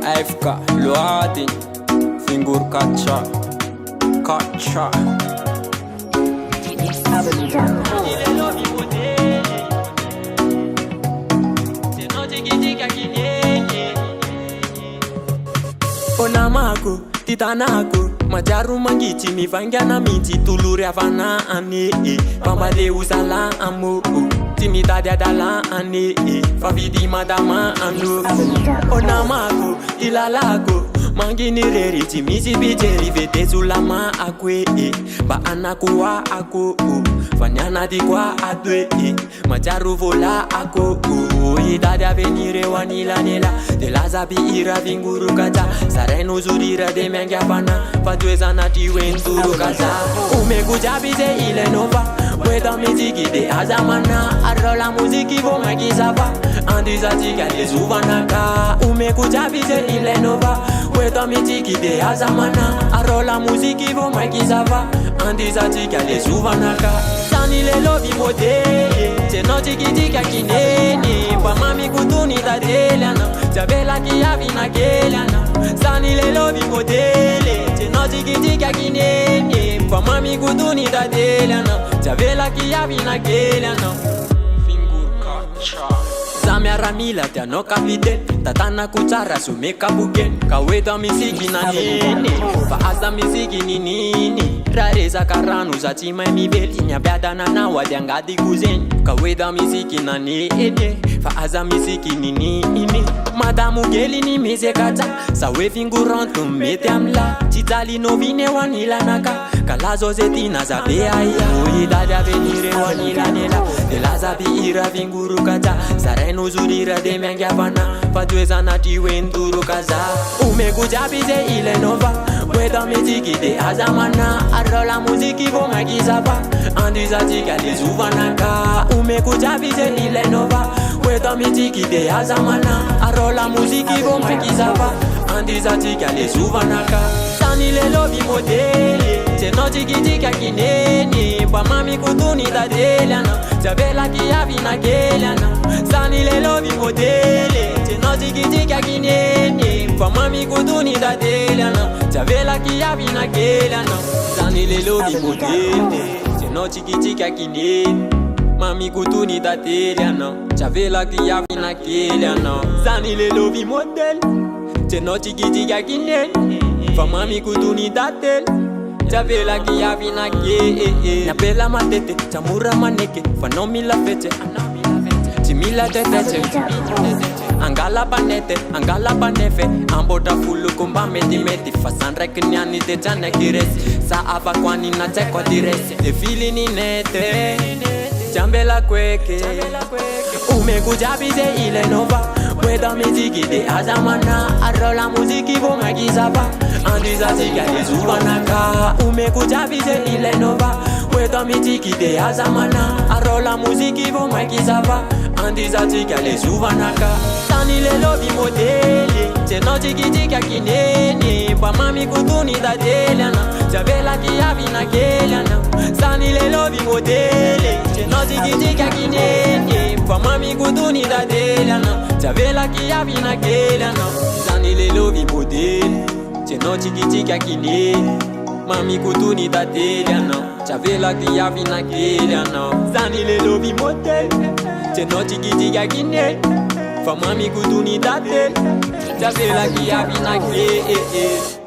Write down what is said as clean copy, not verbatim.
AFK, Loading, Fingur Kacha. Onamako, titanako, majaru mangiti mivangana miti tuluri avana ane pambade usala amo timidade adala ane favidi madama anu onamako, ilalako mangini reri timisi bijeri vete sulama akwe ba anakuwa ako fanyana di kwa adwe majaru vola ako idade avenire wanila nela de la zabi ira vinguru kaja sareno zurira de mengyapana fatweza na tiwenturu kaja umekujabize ile nova weta miziki de azamana arola muziki vo magizava andizatika de zuvanaka umekujabize ile nova weta miziki de azamana arola muziki vo magizava andizatika de zuvanaka sani lelo bimode teno tikitika kineni pa mami kutuni tadeliana jabela kiavina keliana sani lelo bimodele teno tikitika kineni pa mami kutuni tadeliana jabela kiavina keliana Fingur Kacha Zamia Ramila tiano kapite tatana kuchara sumeka buken kaweta misiki na nini faasa misiki ni nini rareza karanu za tima mibeli nyabiadana na wadiangadi kuzen kaweta misiki na nini faasa misiki ni nini madamu geli ni mizekata sawe fingurantu mete amla titali novine wanila naka kalazo zetina za beaya uidade avenire wanila nela de la zabi ira vinguru kata sareno zurira de mengyapana fatweza na tiwenturu kaza umekujabize ile nova weta miziki de azamana arola muziki vo magizava andizatika de zuvanaka umekujabize ile nova weta miziki de azamana arola muziki vo magizava andizatika de zuvanaka sani lelo bimodele teno tikitika kineni pa mami kutuni tadeliana jabela kiavina keliana sani lelo bimodele teno tikitika kineni pa mami kutuni tadeliana jabela kiavina keliana sani lelo bimodele teno tikitika kineni mami kutuni tadeliana jabela kiavina keliana sani lelo bimodele teno tikitika kineni pa mami kutuni tadeliana Javela kiavina ke Napela matete, chamura maneke Fanomi la fete, timila teteche Angala panefe Ambota fulu kumba meti Fasan reknyani de jane kiresi Sa ava kwani na chekwa diresi De fili ni nete Jambela kweke Umekujabize ile nova Weta miziki de azamana arola muziki vo magizava andizatika de zuvanaka umekujabize ile nova weta miziki de azamana arola muziki vo magizava andizatika de zuvanaka sani lelo bimodele teno tikitika kineni pa mami kutuni tadeliana jabela kiavina keliana sani lelo bimodele teno tikitika kineni pa mami kutuni tadeliana jabela kiavina keliana sani lelo bimodele teno tikitika kineni mami kutuni tadeliana jabela kiavina keliana sani lelo bimodele teno tikitika kineni pa mami kutuni tadeliana jabela kiavina keliana